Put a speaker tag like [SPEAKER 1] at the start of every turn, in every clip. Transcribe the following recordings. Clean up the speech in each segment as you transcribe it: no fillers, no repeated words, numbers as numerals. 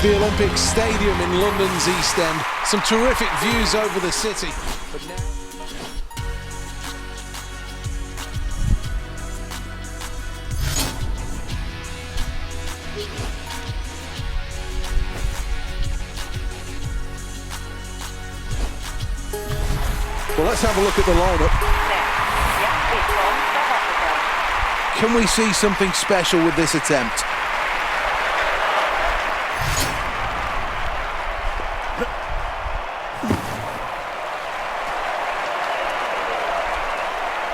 [SPEAKER 1] the Olympic Stadium in London's East End. Some terrific views over the city. But now... Well, let's have a look at the lineup. Can we see something special with this attempt?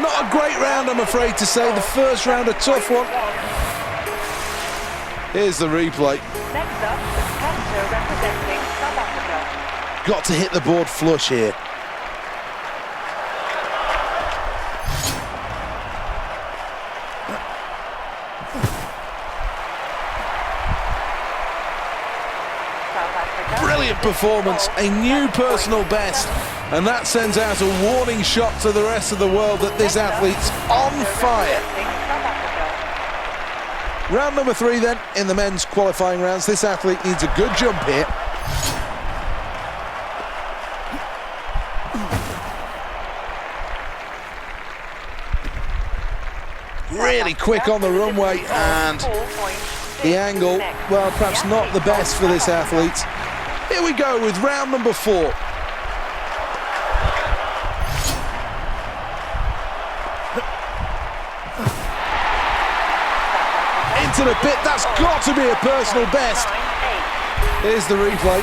[SPEAKER 1] Not a great round, I'm afraid to say. The first round, a tough one. Here's the replay.
[SPEAKER 2] Next up, the competitor representing South Africa.
[SPEAKER 1] Got to hit the board flush here. Brilliant performance, a new personal best, and that sends out a warning shot to the rest of the world that this athlete's on fire. Round number 3 then, in the men's qualifying rounds. This athlete needs a good jump here. Really quick on the runway, and the angle, well, perhaps not the best for this athlete. Here we go with round number 4. Into the pit, that's got to be a personal best. Here's the replay.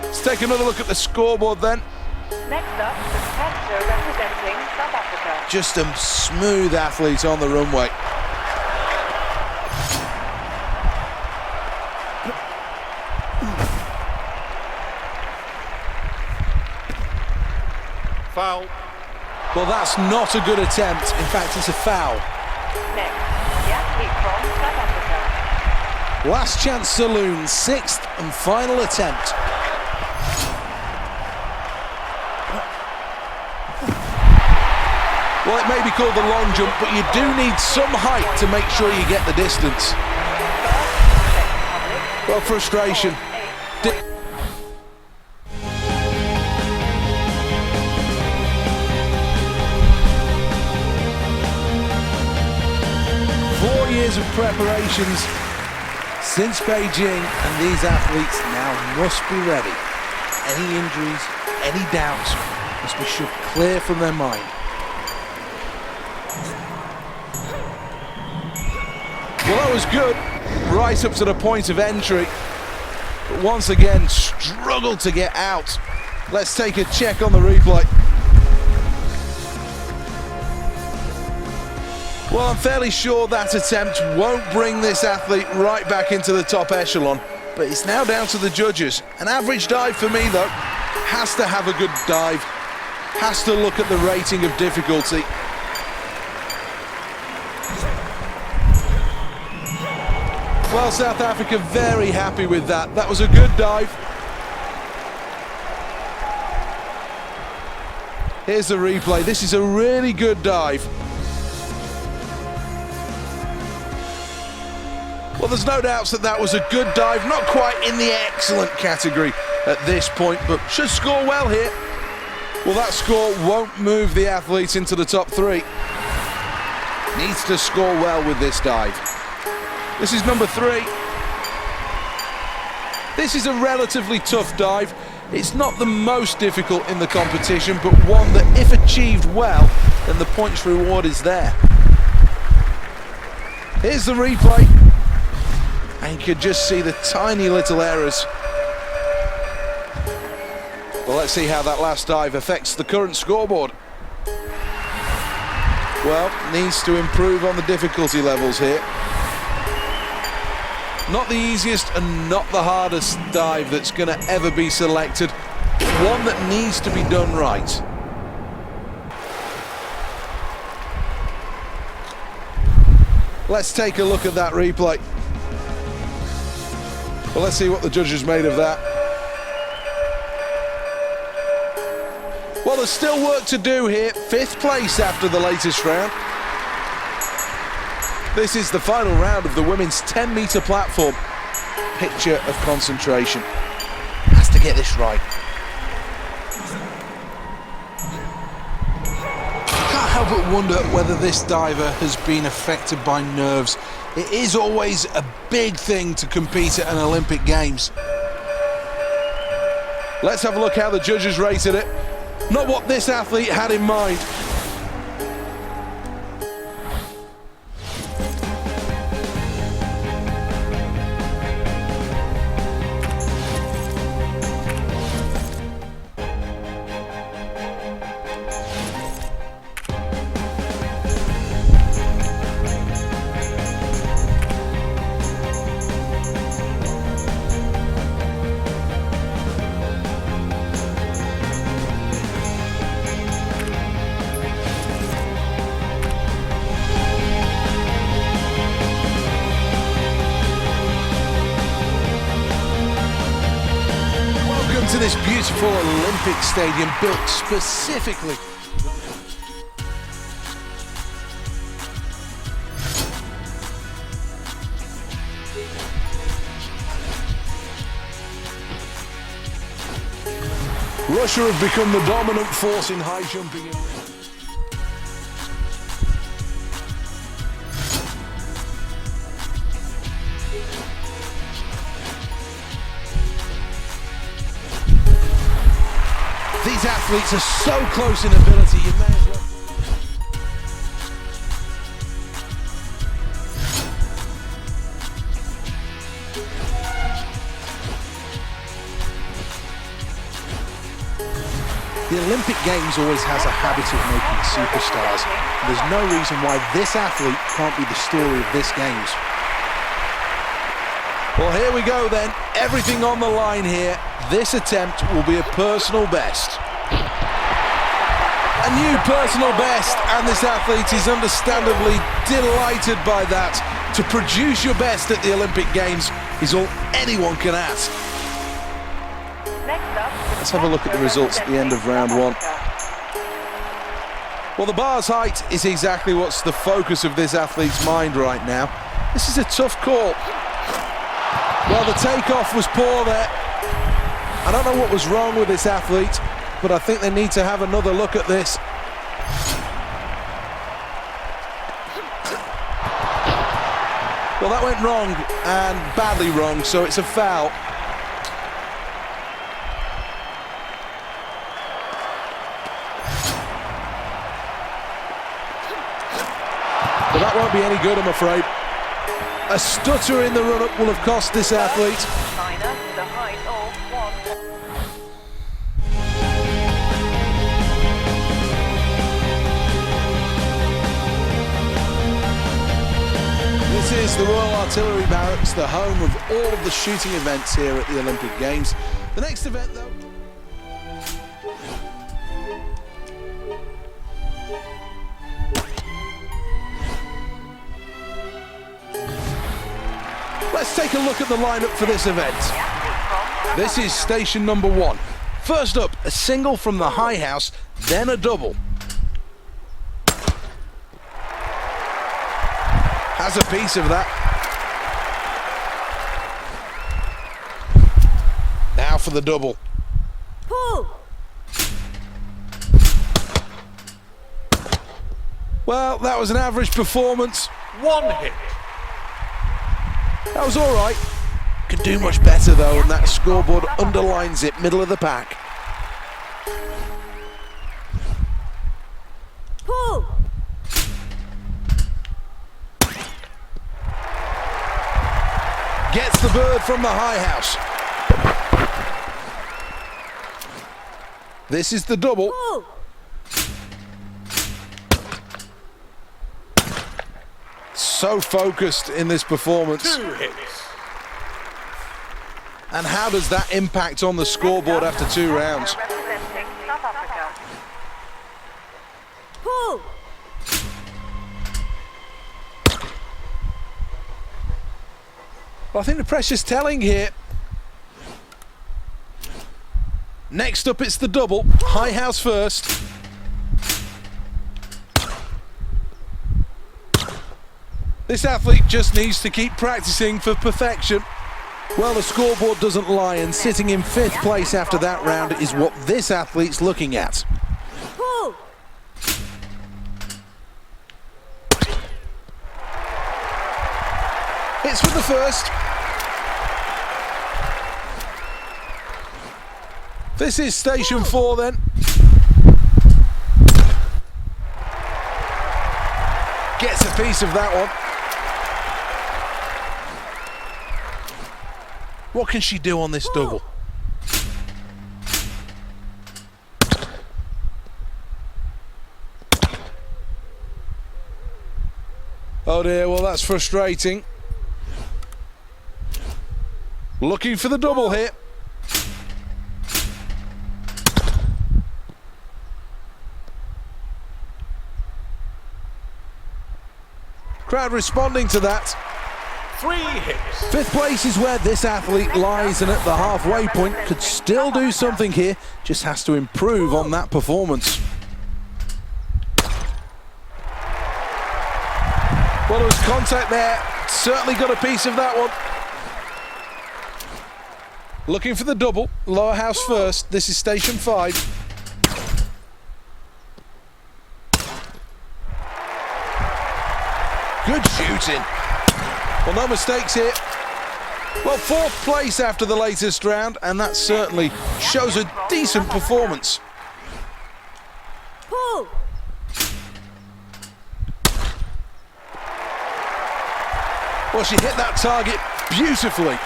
[SPEAKER 1] Let's take another look at the scoreboard then.
[SPEAKER 2] Next up, the competitor representing South Africa.
[SPEAKER 1] Just a smooth athlete on the runway.
[SPEAKER 3] Foul.
[SPEAKER 1] Well, that's not a good attempt. In fact, it's a foul.
[SPEAKER 2] Next, the athlete from South Africa.
[SPEAKER 1] Last chance saloon, 6th and final attempt. Well, it may be called the long jump, but you do need some height to make sure you get the distance. Well, frustration. 4 years of preparations since Beijing, and these athletes now must be ready. Any injuries, any doubts must be shoved clear from their mind. Well, that was good, right up to the point of entry, but once again struggled to get out. Let's take a check on the replay. Well, I'm fairly sure that attempt won't bring this athlete right back into the top echelon, but it's now down to the judges. An average dive for me, though. Has to have a good dive, has to look at the rating of difficulty. Well, South Africa very happy with that. That was a good dive. Here's the replay. This is a really good dive. Well, there's no doubts that that was a good dive. Not quite in the excellent category at this point, but should score well here. Well, that score won't move the athlete into the top 3. Needs to score well with this dive. This is number 3. This is a relatively tough dive. It's not the most difficult in the competition, but one that, if achieved well, then the points reward is there. Here's the replay. And you can just see the tiny little errors. Well, let's see how that last dive affects the current scoreboard. Well, needs to improve on the difficulty levels here. Not the easiest and not the hardest dive that's going to ever be selected. One that needs to be done right. Let's take a look at that replay. Well, let's see what the judges made of that. Well, there's still work to do here. 5th place after the latest round. This is the final round of the women's 10-metre platform. Picture of concentration. Has to get this right. Can't help but wonder whether this diver has been affected by nerves. It is always a big thing to compete at an Olympic Games. Let's have a look how the judges rated it. Not what this athlete had in mind. To this beautiful Olympic stadium built specifically. Russia have become the dominant force in high jumping. These athletes are so close in ability, you may as well. The Olympic Games always has a habit of making superstars. There's no reason why this athlete can't be the story of this Games. Well, here we go then. Everything on the line here. This attempt will be a personal best. A new personal best, and this athlete is understandably delighted by that. To produce your best at the Olympic Games is all anyone can ask. Let's have a look at the results at the end of round one. Well, the bar's height is exactly what's the focus of this athlete's mind right now. This is a tough call. Well, the takeoff was poor there. I don't know what was wrong with this athlete, but I think they need to have another look at this. Well, that went wrong, and badly wrong, so it's a foul. But that won't be any good, I'm afraid. A stutter in the run-up will have cost this athlete. This is the Royal Artillery Barracks, the home of all of the shooting events here at the Olympic Games. The next event, though... Let's take a look at the lineup for this event. This is station number 1. First up, a single from the high house, then a double. Has a piece of that. Now for the double.
[SPEAKER 3] Pull.
[SPEAKER 1] Well, that was an average performance.
[SPEAKER 4] One hit.
[SPEAKER 1] That was all right. Could do much better though, and that scoreboard underlines it, middle of the pack.
[SPEAKER 3] Pull.
[SPEAKER 1] Gets the bird from the high house. This is the double.
[SPEAKER 3] Pull.
[SPEAKER 1] So focused in this performance.
[SPEAKER 4] 2 hits.
[SPEAKER 1] And how does that impact on the scoreboard after 2 rounds?
[SPEAKER 2] Representing South Africa.
[SPEAKER 3] Pull.
[SPEAKER 1] Well, I think the pressure's telling here. Next up, it's the double. High house first. This athlete just needs to keep practicing for perfection. Well, the scoreboard doesn't lie, and sitting in 5th place after that round is what this athlete's looking at. Hits for the first. This is station 4 then. Gets a piece of that one. What can she do on this double? Oh dear, well that's frustrating. Looking for the double here. Crowd responding to that.
[SPEAKER 3] 3 hits.
[SPEAKER 1] 5th place is where this athlete lies, and at the halfway point could still do something here, just has to improve on that performance. Well, there was contact there, certainly got a piece of that one. Looking for the double, lower house first, this is station 5. Good shooting. Well, no mistakes here. Well, 4th place after the latest round, and that certainly shows a decent performance. Well, she hit that target beautifully.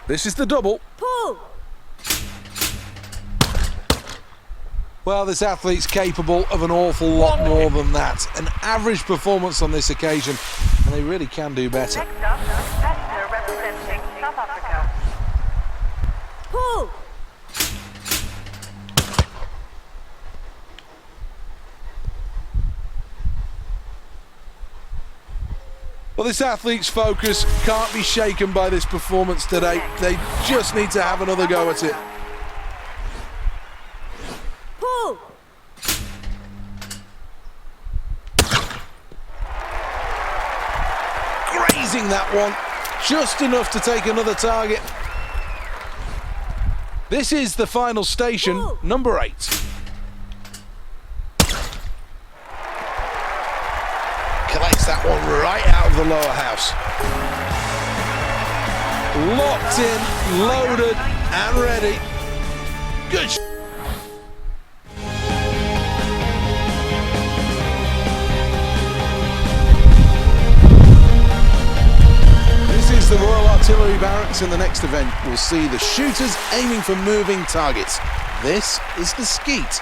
[SPEAKER 1] This is the double. Well, this athlete's capable of an awful lot more than that. An average performance on this occasion, and they really can do better.
[SPEAKER 2] Next up, competitor representing South Africa.
[SPEAKER 1] Well, this athlete's focus can't be shaken by this performance today. They just need to have another go at it. Grazing that one, just enough to take another target. This is the final station, number 8. Collects that one right out of the lower house. Locked in, loaded, and ready. Good. This is the Royal Artillery Barracks. In the next event, we'll see the shooters aiming for moving targets. This is the skeet.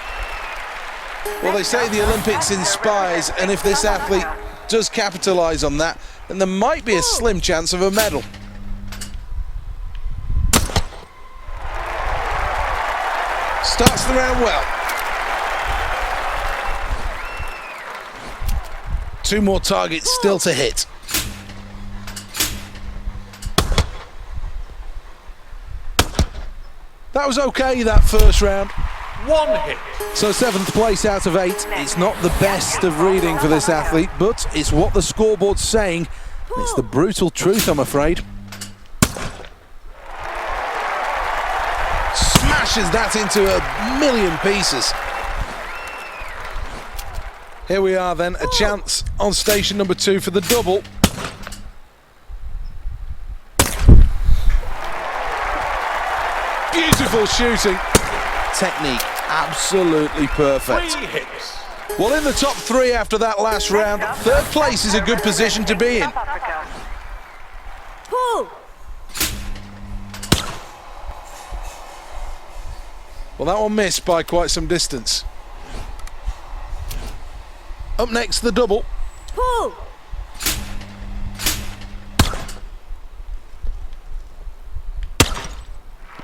[SPEAKER 1] Well, they say the Olympics inspires, and if this athlete does capitalise on that, then there might be a slim chance of a medal. Starts the round well. 2 more targets still to hit. That was okay, that first round.
[SPEAKER 3] 1 hit.
[SPEAKER 1] So 7th place out of 8. It's not the best of reading for this athlete, but it's what the scoreboard's saying. It's the brutal truth, I'm afraid. Smashes that into a million pieces. Here we are then, a chance on station number 2 for the double. Beautiful shooting. Technique absolutely perfect.
[SPEAKER 3] 3 hits.
[SPEAKER 1] Well, in the top 3 after that last round, 3rd place is a good position to be in.
[SPEAKER 2] South Africa.
[SPEAKER 1] Well, that one missed by quite some distance. Up next, the double.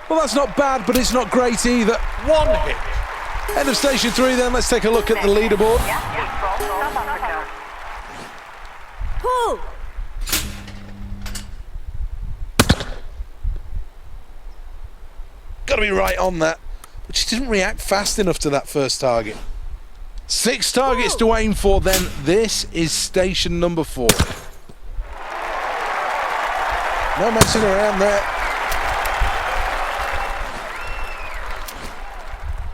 [SPEAKER 1] Well, that's not bad, but it's not great either.
[SPEAKER 3] 1 hit.
[SPEAKER 1] End of station 3 then. Let's take a look at the leaderboard.
[SPEAKER 2] From South Africa.
[SPEAKER 1] Got to be right on that. But she didn't react fast enough to that first target. 6 targets to aim for then. This is station number 4. No messing around there.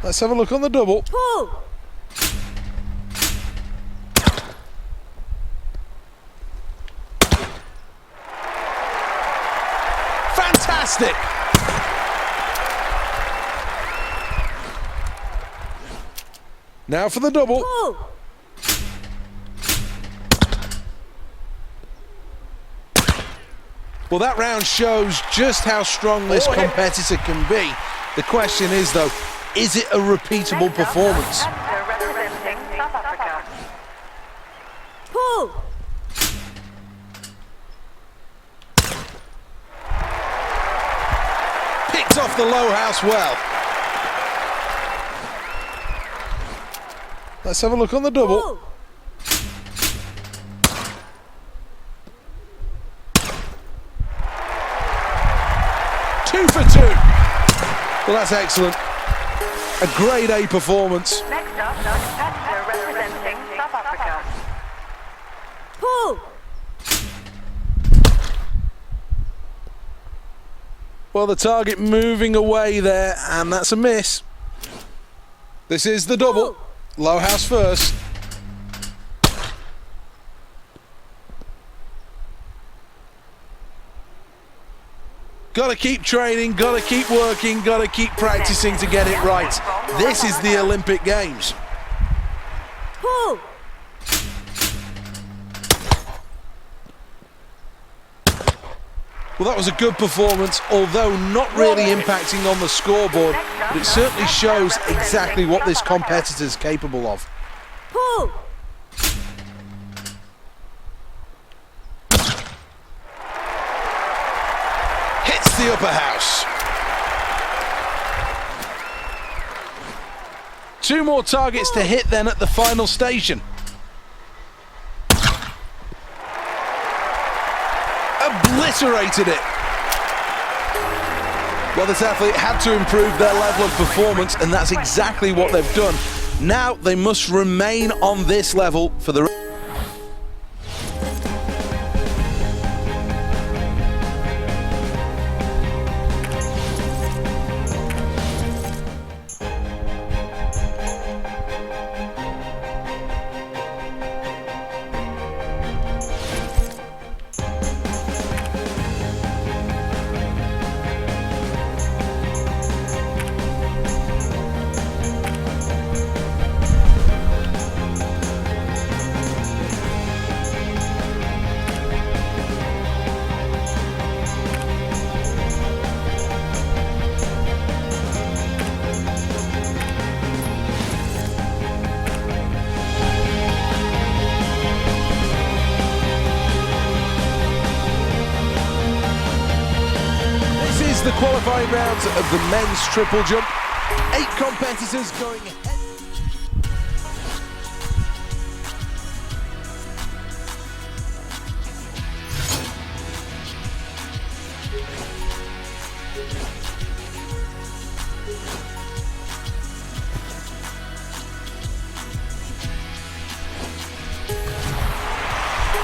[SPEAKER 1] Let's have a look on the double.
[SPEAKER 4] 2.
[SPEAKER 1] Fantastic! Now for the double.
[SPEAKER 4] 2.
[SPEAKER 1] Well, that round shows just how strong this competitor can be. The question is, though, is it a repeatable performance?
[SPEAKER 2] Representing South Africa.
[SPEAKER 4] 2.
[SPEAKER 1] Picked off the low house well. Let's have a look on the double.
[SPEAKER 4] 2.
[SPEAKER 1] Two for 2. Well, that's excellent. A grade A performance.
[SPEAKER 2] Next up, competitor representing South Africa.
[SPEAKER 4] 2.
[SPEAKER 1] Well, the target moving away there, and that's a miss. This is the double. Low house first. Got to keep training, got to keep working, got to keep practicing to get it right. This is the Olympic Games.
[SPEAKER 4] 2.
[SPEAKER 1] Well, that was a good performance, although not really impacting on the scoreboard, but it certainly shows exactly what this competitor is capable of.
[SPEAKER 4] 2.
[SPEAKER 1] Hits the upper house. 2 more targets to hit then at the final station. Obliterated it. Well, this athlete had to improve their level of performance, and that's exactly what they've done. Now they must remain on this level for the the qualifying rounds of the men's triple jump. 8 competitors going ahead.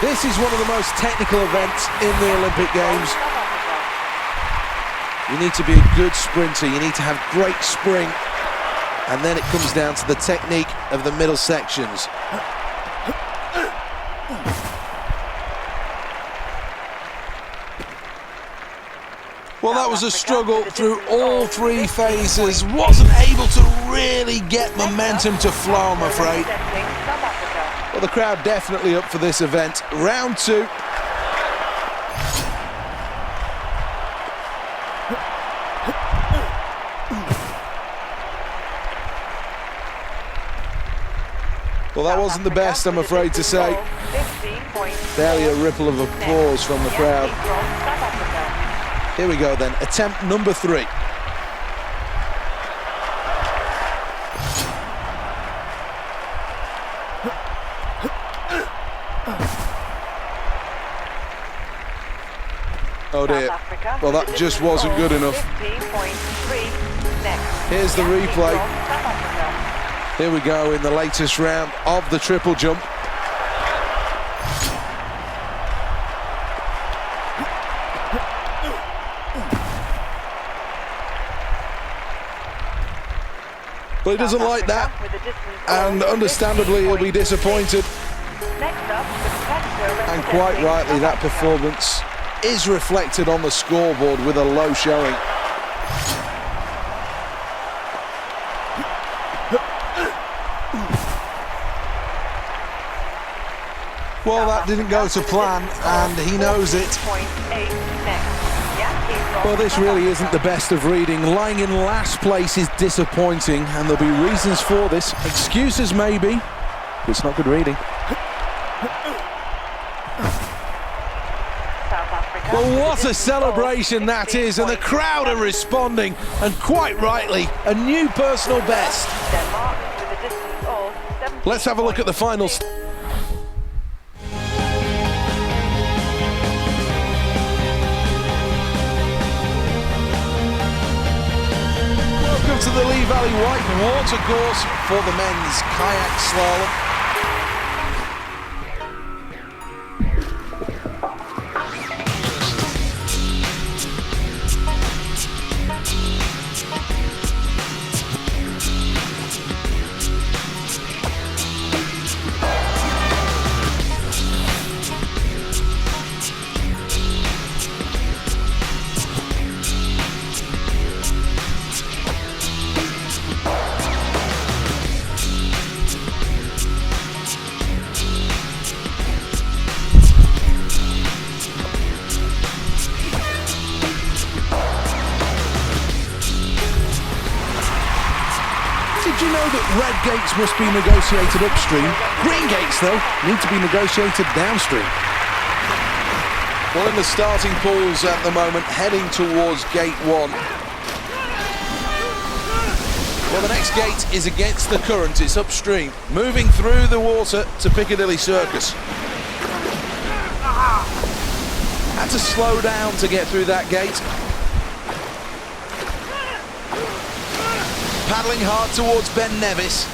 [SPEAKER 1] This is one of the most technical events in the Olympic Games. You need to be a good sprinter, you need to have great spring, and then it comes down to the technique of the middle sections. Well, that was a struggle through all 3 phases. Wasn't able to really get momentum to flow, I'm afraid. Well, the crowd definitely up for this event. Round 2. Well, that wasn't the best, I'm afraid to say. Barely a ripple of applause from the crowd. Here we go then, attempt number 3. Oh dear. Well, that just wasn't good enough. Here's the replay. Here we go in the latest round of the triple jump. But he doesn't like that, and understandably he'll be disappointed. And quite rightly, that performance is reflected on the scoreboard with a low showing. Well, that didn't go to plan, and he knows it. Well, this really isn't the best of reading. Lying in last place is disappointing, and there'll be reasons for this. Excuses maybe, but it's not good reading. Well, what a celebration that is, and the crowd are responding, and quite rightly, a new personal best. Let's have a look at the finals. Welcome to the Lee Valley White Water Course for the men's kayak slalom. Did you know that red gates must be negotiated upstream? Green gates, though, need to be negotiated downstream. Well, in the starting pools at the moment, heading towards gate 1. Well, the next gate is against the current, it's upstream, moving through the water to Piccadilly Circus. Had to slow down to get through that gate. Paddling hard towards Ben Nevis.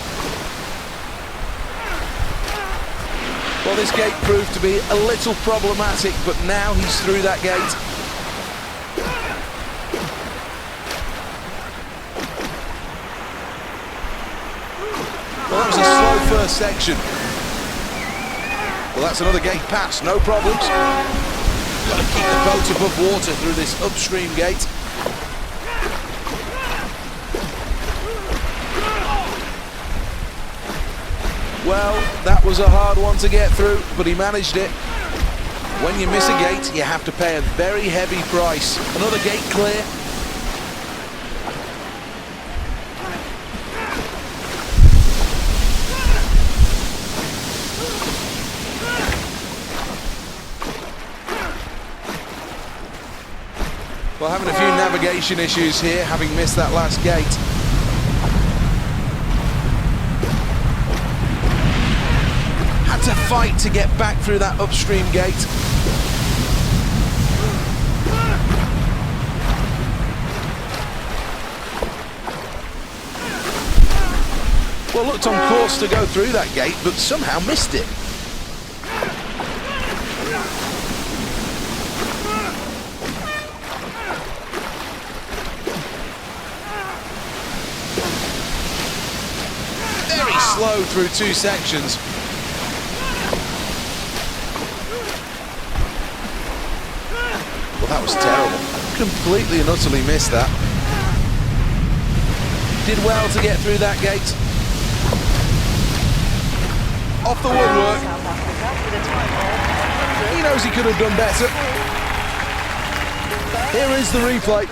[SPEAKER 1] Well, this gate proved to be a little problematic, but now he's through that gate. Well, that was a slow first section. Well, that's another gate pass, no problems. Got to keep the boat above water through this upstream gate. Well, that was a hard one to get through, but he managed it. When you miss a gate, you have to pay a very heavy price. Another gate clear. Well, having a few navigation issues here, having missed that last gate. To fight to get back through that upstream gate. Well, looked on course to go through that gate, but somehow missed it. Very slow through 2 sections. Well, that was terrible. Completely and utterly missed that. Did well to get through that gate. Off the woodwork. He knows he could have done better. Here is the replay.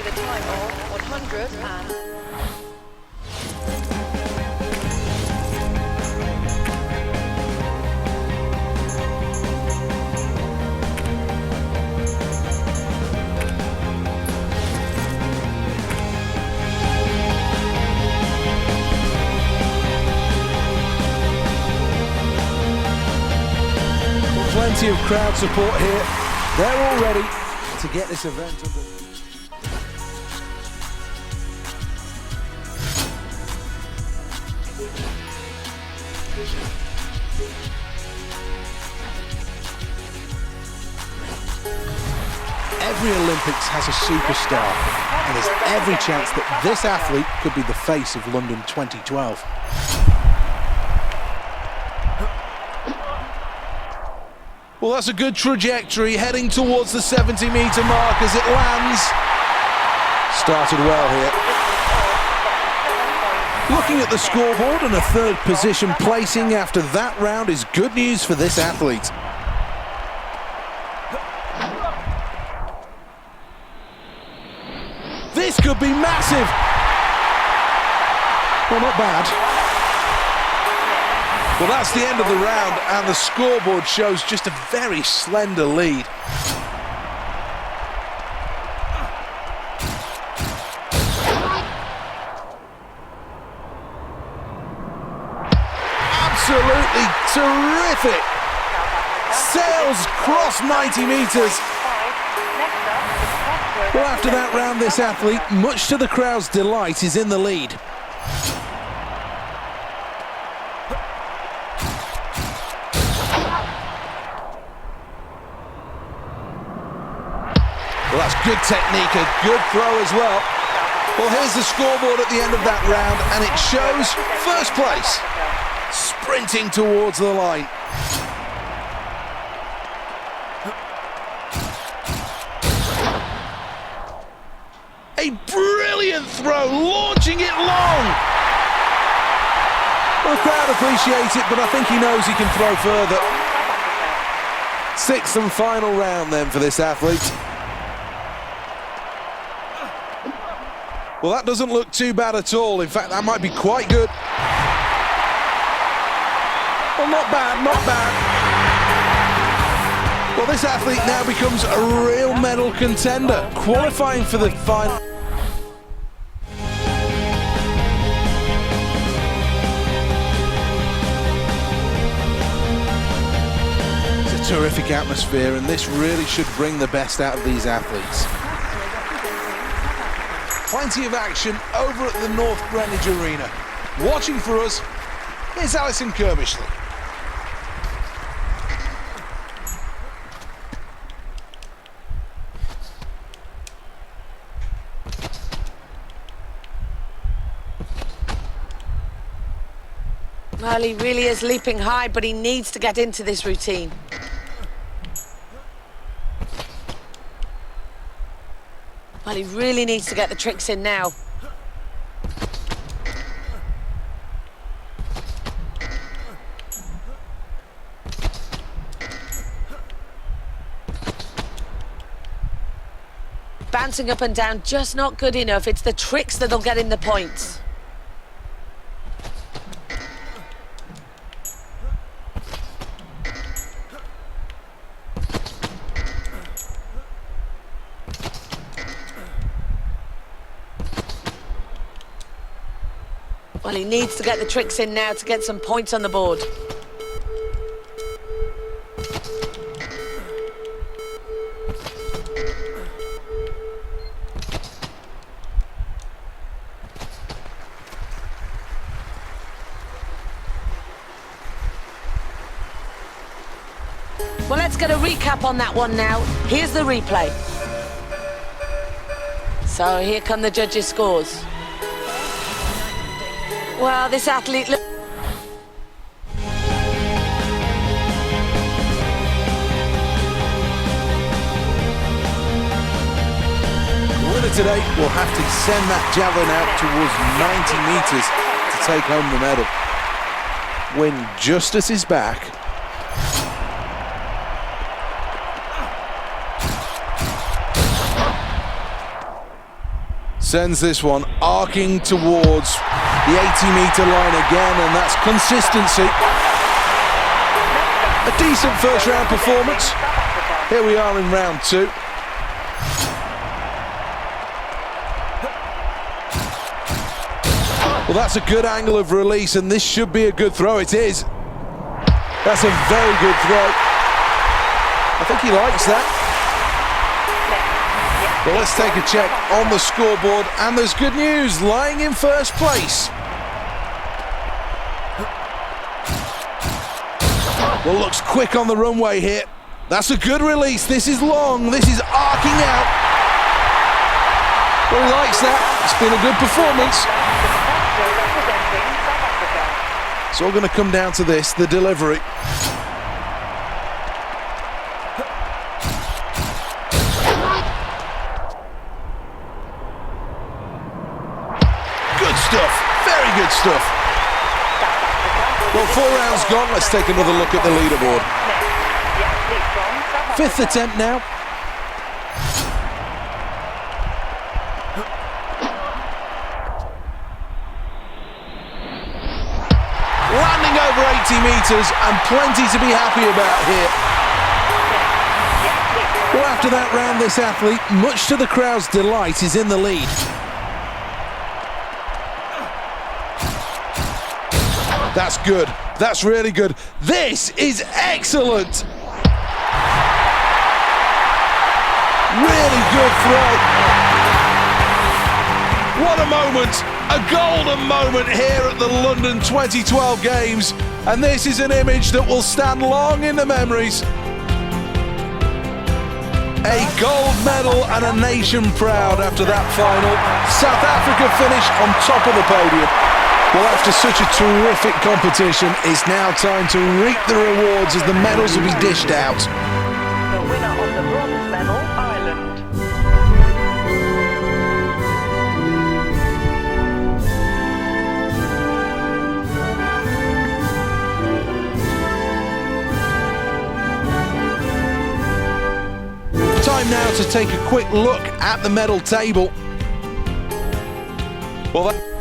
[SPEAKER 1] Plenty of crowd support here. They're all ready to get this event under. Every Olympics has a superstar, and there's every chance that this athlete could be the face of London 2012. Well, that's a good trajectory, heading towards the 70-metre mark as it lands. Started well here. Looking at the scoreboard, and a third position placing after that round is good news for this athlete. This could be massive. Well, not bad. Well, that's the end of the round, and the scoreboard shows just a very slender lead. Absolutely terrific. Sails cross 90 metres. Well, after that round, this athlete, much to the crowd's delight, is in the lead. Well, that's good technique, a good throw as well. Well, here's the scoreboard at the end of that round, and it shows first place, sprinting towards the line. A brilliant throw, launching it long. Well, the crowd appreciates it, but I think he knows he can throw further. Sixth and final round then for this athlete. Well, that doesn't look too bad at all. In fact, that might be quite good. Well, not bad, not bad. Well, this athlete now becomes a real medal contender, qualifying for the final. It's a terrific atmosphere, and this really should bring the best out of these athletes. Plenty of action over at the North Greenwich Arena. Watching for us is Alison Kirbishley.
[SPEAKER 5] Well, he really is leaping high, but he needs to get into this routine. Well, he really needs to get the tricks in now. Bouncing up and down, just not good enough. It's the tricks that'll get him the points. Well, he needs to get the tricks in now to get some points on the board. Well, let's get a recap on that one now. Here's the replay. So here come the judges' scores. Well, this athlete... The
[SPEAKER 1] winner today will have to send that javelin out towards 90 metres to take home the medal. When justice is back. Sends this one arcing towards the 80-metre line again, and that's consistency. A decent first round performance. Here we are in round two. Well, that's a good angle of release, and this should be a good throw. It is. That's a very good throw. I think he likes that. Well, let's take a check on the scoreboard, and there's good news, lying in first place. Well, looks quick on the runway here. That's a good release. This is long. This is arcing out. Well, he likes that. It's been a good performance.
[SPEAKER 2] Representing South Africa.
[SPEAKER 1] It's all going to come down to this, the delivery. Good stuff. Very good stuff. Well, 4 rounds gone. Let's take another look at the leaderboard.
[SPEAKER 2] The athlete from South
[SPEAKER 1] Fifth
[SPEAKER 2] Africa.
[SPEAKER 1] attempt now. Landing over 80 metres and plenty to be happy about here. Well, after that round, this athlete, much to the crowd's delight, is in the lead. That's good. That's really good. This is excellent. Really good throw. What a moment. A golden moment here at the London 2012 Games. And this is an image that will stand long in the memories. A gold medal and a nation proud after that final. South Africa finished on top of the podium. Well, after such a terrific competition, it's now time to reap the rewards as the medals will be dished out.
[SPEAKER 2] The winner of the bronze medal, Ireland.
[SPEAKER 1] Time now to take a quick look at the medal table. Well, that